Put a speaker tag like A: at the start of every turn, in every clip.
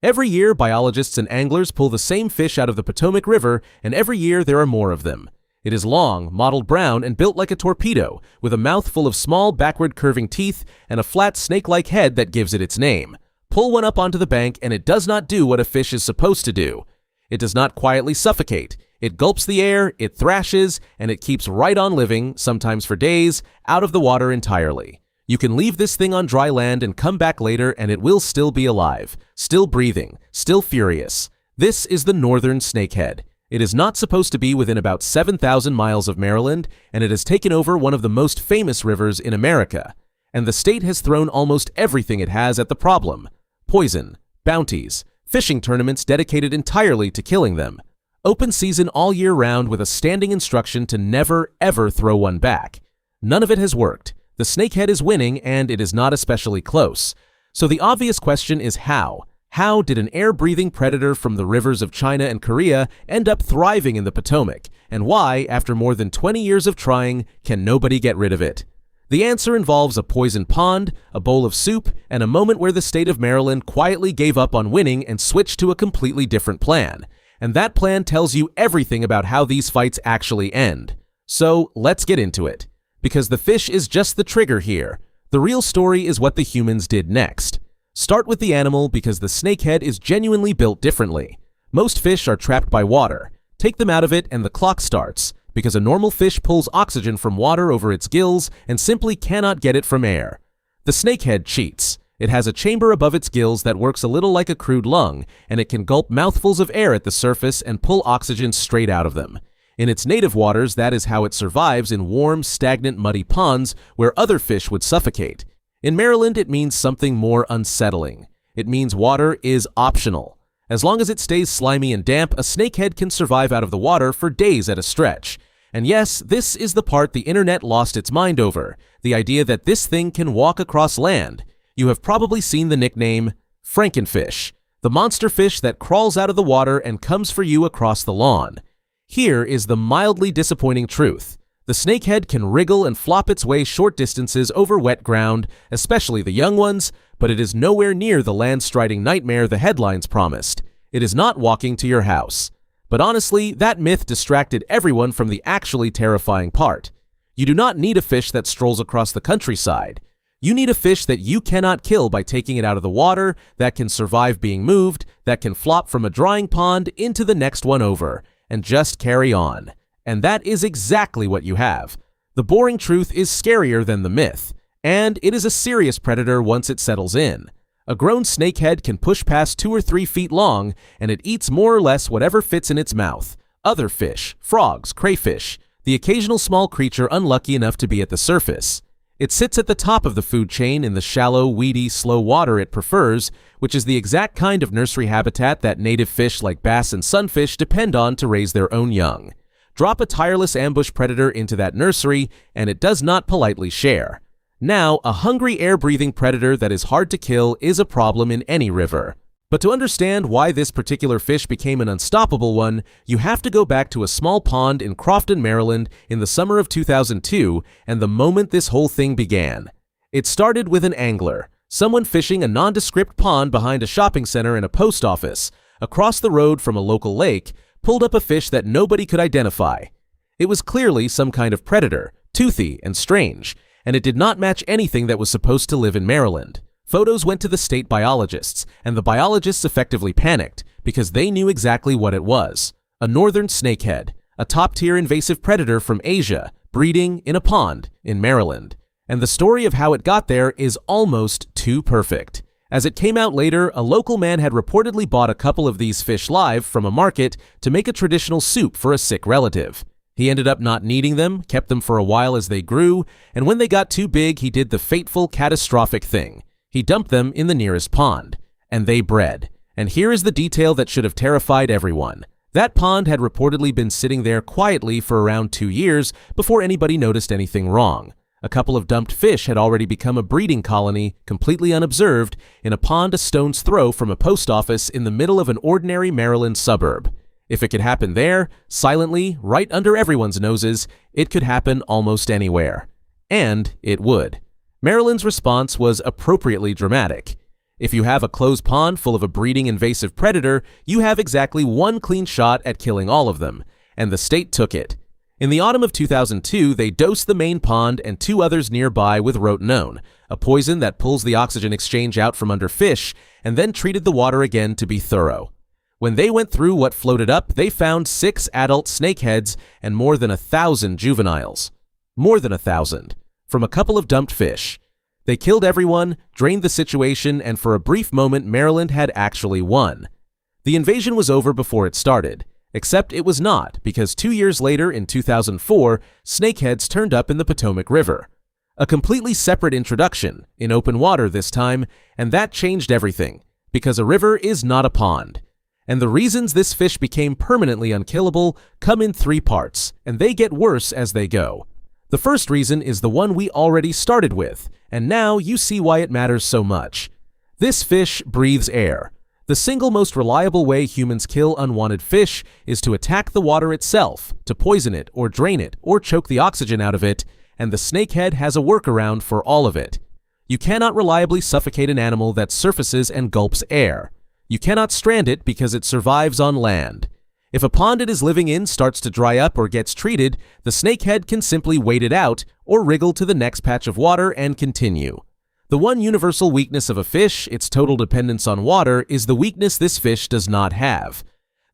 A: Every year, biologists and anglers pull the same fish out of the Potomac River, and every year there are more of them. It is long, mottled brown, and built like a torpedo, with a mouth full of small, backward-curving teeth and a flat, snake-like head that gives it its name. Pull one up onto the bank, and it does not do what a fish is supposed to do. It does not quietly suffocate. It gulps the air, it thrashes, and it keeps right on living, sometimes for days, out of the water entirely. You can leave this thing on dry land and come back later, and it will still be alive, still breathing, still furious. This is the northern snakehead. It is not supposed to be within about 7,000 miles of Maryland, and it has taken over one of the most famous rivers in America. And the state has thrown almost everything it has at the problem. Poison, bounties, fishing tournaments dedicated entirely to killing them. Open season all year round with a standing instruction to never, ever throw one back. None of it has worked. The snakehead is winning, and it is not especially close. So the obvious question is how? How did an air-breathing predator from the rivers of China and Korea end up thriving in the Potomac? And why, after more than 20 years of trying, can nobody get rid of it? The answer involves a poisoned pond, a bowl of soup, and a moment where the state of Maryland quietly gave up on winning and switched to a completely different plan. And that plan tells you everything about how these fights actually end. So let's get into it. Because the fish is just the trigger here. The real story is what the humans did next. Start with the animal because the snakehead is genuinely built differently. Most fish are trapped by water. Take them out of it and the clock starts, because a normal fish pulls oxygen from water over its gills and simply cannot get it from air. The snakehead cheats. It has a chamber above its gills that works a little like a crude lung, and it can gulp mouthfuls of air at the surface and pull oxygen straight out of them. In its native waters, that is how it survives in warm, stagnant, muddy ponds where other fish would suffocate. In Maryland, it means something more unsettling. It means water is optional. As long as it stays slimy and damp, a snakehead can survive out of the water for days at a stretch. And yes, this is the part the internet lost its mind over, the idea that this thing can walk across land. You have probably seen the nickname Frankenfish, the monster fish that crawls out of the water and comes for you across the lawn. Here is the mildly disappointing truth. The snakehead can wriggle and flop its way short distances over wet ground, especially the young ones, but it is nowhere near the land-striding nightmare the headlines promised. It is not walking to your house. But honestly, that myth distracted everyone from the actually terrifying part. You do not need a fish that strolls across the countryside. You need a fish that you cannot kill by taking it out of the water, that can survive being moved, that can flop from a drying pond into the next one over, and just carry on. And that is exactly what you have. The boring truth is scarier than the myth, and it is a serious predator once it settles in. A grown snakehead can push past 2 or 3 feet long, and it eats more or less whatever fits in its mouth. Other fish, frogs, crayfish, the occasional small creature unlucky enough to be at the surface. It sits at the top of the food chain in the shallow, weedy, slow water it prefers, which is the exact kind of nursery habitat that native fish like bass and sunfish depend on to raise their own young. Drop a tireless ambush predator into that nursery, and it does not politely share. Now, a hungry air-breathing predator that is hard to kill is a problem in any river. But to understand why this particular fish became an unstoppable one, you have to go back to a small pond in Crofton, Maryland in the summer of 2002 and the moment this whole thing began. It started with an angler, someone fishing a nondescript pond behind a shopping center and a post office, across the road from a local lake, pulled up a fish that nobody could identify. It was clearly some kind of predator, toothy and strange, and it did not match anything that was supposed to live in Maryland. Photos went to the state biologists, and the biologists effectively panicked because they knew exactly what it was. A northern snakehead, a top-tier invasive predator from Asia, breeding in a pond in Maryland. And the story of how it got there is almost too perfect. As it came out later, a local man had reportedly bought a couple of these fish live from a market to make a traditional soup for a sick relative. He ended up not needing them, kept them for a while as they grew, and when they got too big, he did the fateful, catastrophic thing. He dumped them in the nearest pond, and they bred. And here is the detail that should have terrified everyone. That pond had reportedly been sitting there quietly for around 2 years before anybody noticed anything wrong. A couple of dumped fish had already become a breeding colony, completely unobserved, in a pond a stone's throw from a post office in the middle of an ordinary Maryland suburb. If it could happen there, silently, right under everyone's noses, it could happen almost anywhere. And it would. Maryland's response was appropriately dramatic. If you have a closed pond full of a breeding invasive predator, you have exactly one clean shot at killing all of them, and the state took it. In the autumn of 2002, they dosed the main pond and 2 others nearby with rotenone, a poison that pulls the oxygen exchange out from under fish, and then treated the water again to be thorough. When they went through what floated up, they found 6 adult snakeheads and more than 1,000 juveniles. More than 1,000. From a couple of dumped fish. They killed everyone, drained the situation, and for a brief moment Maryland had actually won. The invasion was over before it started. Except it was not, because 2 years later, in 2004, snakeheads turned up in the Potomac River. A completely separate introduction, in open water this time, and that changed everything, because a river is not a pond. And the reasons this fish became permanently unkillable come in 3 parts, and they get worse as they go. The first reason is the one we already started with, and now you see why it matters so much. This fish breathes air. The single most reliable way humans kill unwanted fish is to attack the water itself, to poison it or drain it or choke the oxygen out of it, and the snakehead has a workaround for all of it. You cannot reliably suffocate an animal that surfaces and gulps air. You cannot strand it because it survives on land. If a pond it is living in starts to dry up or gets treated, the snakehead can simply wait it out or wriggle to the next patch of water and continue. The one universal weakness of a fish, its total dependence on water, is the weakness this fish does not have.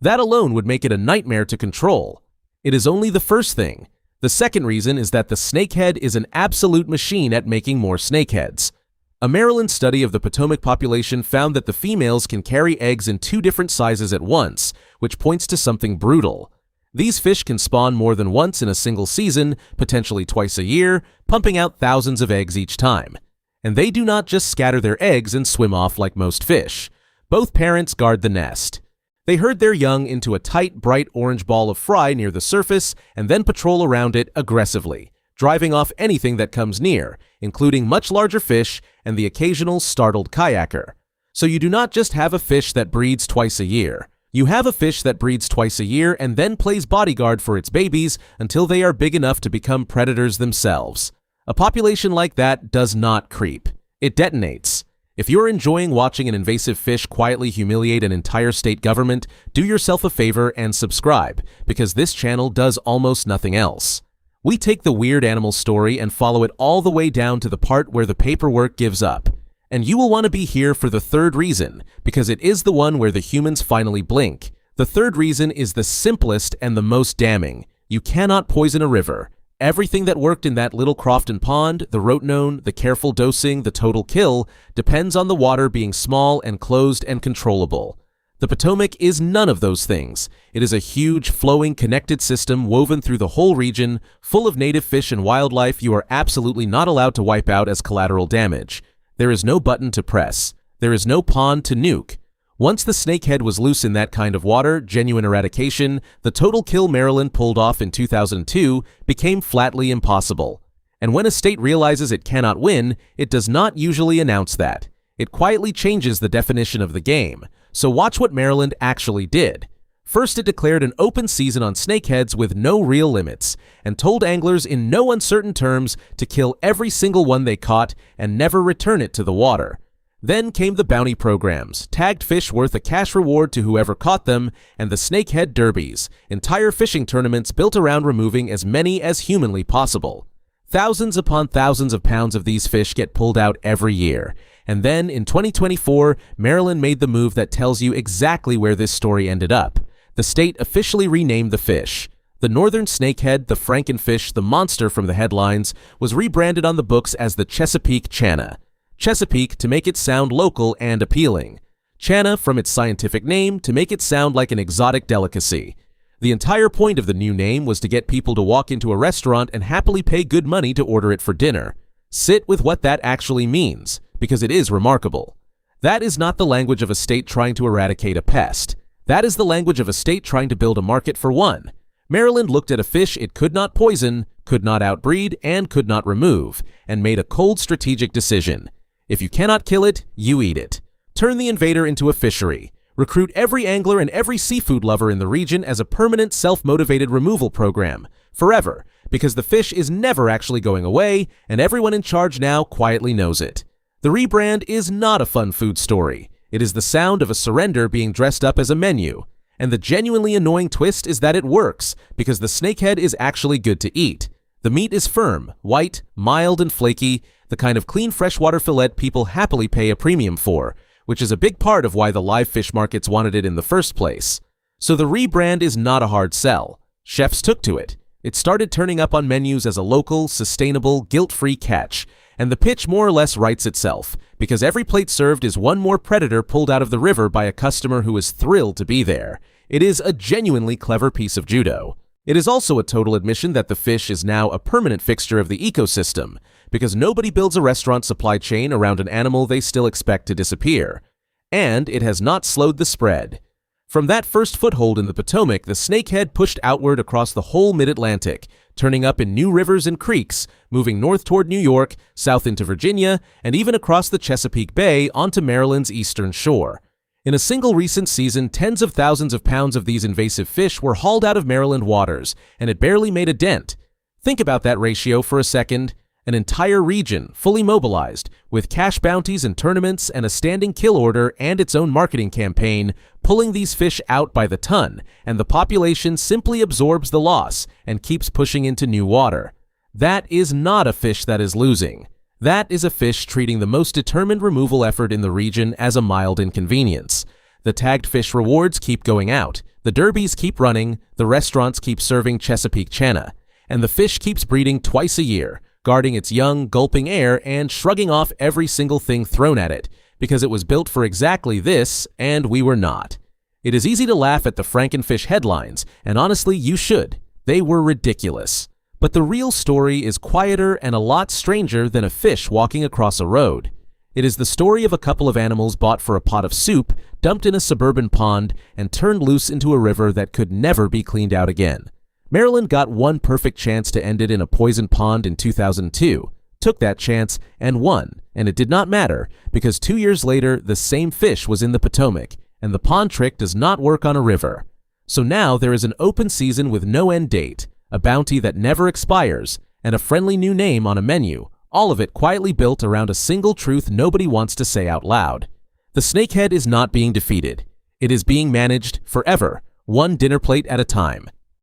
A: That alone would make it a nightmare to control. It is only the first thing. The second reason is that the snakehead is an absolute machine at making more snakeheads. A Maryland study of the Potomac population found that the females can carry eggs in 2 different sizes at once, which points to something brutal. These fish can spawn more than once in a single season, potentially twice a year, pumping out thousands of eggs each time. And they do not just scatter their eggs and swim off like most fish. Both parents guard the nest. They herd their young into a tight, bright orange ball of fry near the surface and then patrol around it aggressively, driving off anything that comes near, including much larger fish and the occasional startled kayaker. So you do not just have a fish that breeds twice a year. You have a fish that breeds twice a year and then plays bodyguard for its babies until they are big enough to become predators themselves. A population like that does not creep. It detonates. If you're enjoying watching an invasive fish quietly humiliate an entire state government, do yourself a favor and subscribe, because this channel does almost nothing else. We take the weird animal story and follow it all the way down to the part where the paperwork gives up. And you will want to be here for the third reason, because it is the one where the humans finally blink. The third reason is the simplest and the most damning. You cannot poison a river. Everything that worked in that little Crofton pond, the rotenone, the careful dosing, the total kill, depends on the water being small and closed and controllable. The Potomac is none of those things. It is a huge, flowing, connected system woven through the whole region, full of native fish and wildlife you are absolutely not allowed to wipe out as collateral damage. There is no button to press. There is no pond to nuke. Once the snakehead was loose in that kind of water, genuine eradication, the total kill Maryland pulled off in 2002 became flatly impossible. And when a state realizes it cannot win, it does not usually announce that. It quietly changes the definition of the game. So watch what Maryland actually did. First, it declared an open season on snakeheads with no real limits, and told anglers in no uncertain terms to kill every single one they caught and never return it to the water. Then came the bounty programs, tagged fish worth a cash reward to whoever caught them, and the snakehead derbies, entire fishing tournaments built around removing as many as humanly possible. Thousands upon thousands of pounds of these fish get pulled out every year. And then, in 2024, Maryland made the move that tells you exactly where this story ended up. The state officially renamed the fish. The northern snakehead, the frankenfish, the monster from the headlines, was rebranded on the books as the Chesapeake Channa. Chesapeake to make it sound local and appealing. Channa from its scientific name to make it sound like an exotic delicacy. The entire point of the new name was to get people to walk into a restaurant and happily pay good money to order it for dinner. Sit with what that actually means, because it is remarkable. That is not the language of a state trying to eradicate a pest. That is the language of a state trying to build a market for one. Maryland looked at a fish it could not poison, could not outbreed, and could not remove, and made a cold strategic decision. If you cannot kill it, you eat it. Turn the invader into a fishery. Recruit every angler and every seafood lover in the region as a permanent self-motivated removal program, forever, because the fish is never actually going away, and everyone in charge now quietly knows it. The rebrand is not a fun food story. It is the sound of a surrender being dressed up as a menu. And the genuinely annoying twist is that it works, because the snakehead is actually good to eat. The meat is firm, white, mild, and flaky, the kind of clean freshwater fillet people happily pay a premium for, which is a big part of why the live fish markets wanted it in the first place. So the rebrand is not a hard sell. Chefs took to it. It started turning up on menus as a local, sustainable, guilt-free catch, and the pitch more or less writes itself, because every plate served is one more predator pulled out of the river by a customer who is thrilled to be there. It is a genuinely clever piece of judo. It is also a total admission that the fish is now a permanent fixture of the ecosystem, because nobody builds a restaurant supply chain around an animal they still expect to disappear. And it has not slowed the spread. From that first foothold in the Potomac, the snakehead pushed outward across the whole mid-Atlantic, turning up in new rivers and creeks, moving north toward New York, south into Virginia, and even across the Chesapeake Bay onto Maryland's eastern shore. In a single recent season, tens of thousands of pounds of these invasive fish were hauled out of Maryland waters, and it barely made a dent. Think about that ratio for a second. An entire region fully mobilized, with cash bounties and tournaments and a standing kill order and its own marketing campaign, pulling these fish out by the ton, and the population simply absorbs the loss and keeps pushing into new water. That is not a fish that is losing. That is a fish treating the most determined removal effort in the region as a mild inconvenience. The tagged fish rewards keep going out, the derbies keep running, the restaurants keep serving Chesapeake Chana, and the fish keeps breeding twice a year, guarding its young, gulping air and shrugging off every single thing thrown at it, because it was built for exactly this, and we were not. It is easy to laugh at the Frankenfish headlines, and honestly, you should. They were ridiculous. But the real story is quieter and a lot stranger than a fish walking across a road. It is the story of a couple of animals bought for a pot of soup, dumped in a suburban pond, and turned loose into a river that could never be cleaned out again. Maryland got one perfect chance to end it in a poisoned pond in 2002, took that chance, and won, and it did not matter, because 2 years later, the same fish was in the Potomac, and the pond trick does not work on a river. So now there is an open season with no end date, a bounty that never expires, and a friendly new name on a menu, all of it quietly built around a single truth nobody wants to say out loud. The snakehead is not being defeated. It is being managed forever, one dinner plate at a time.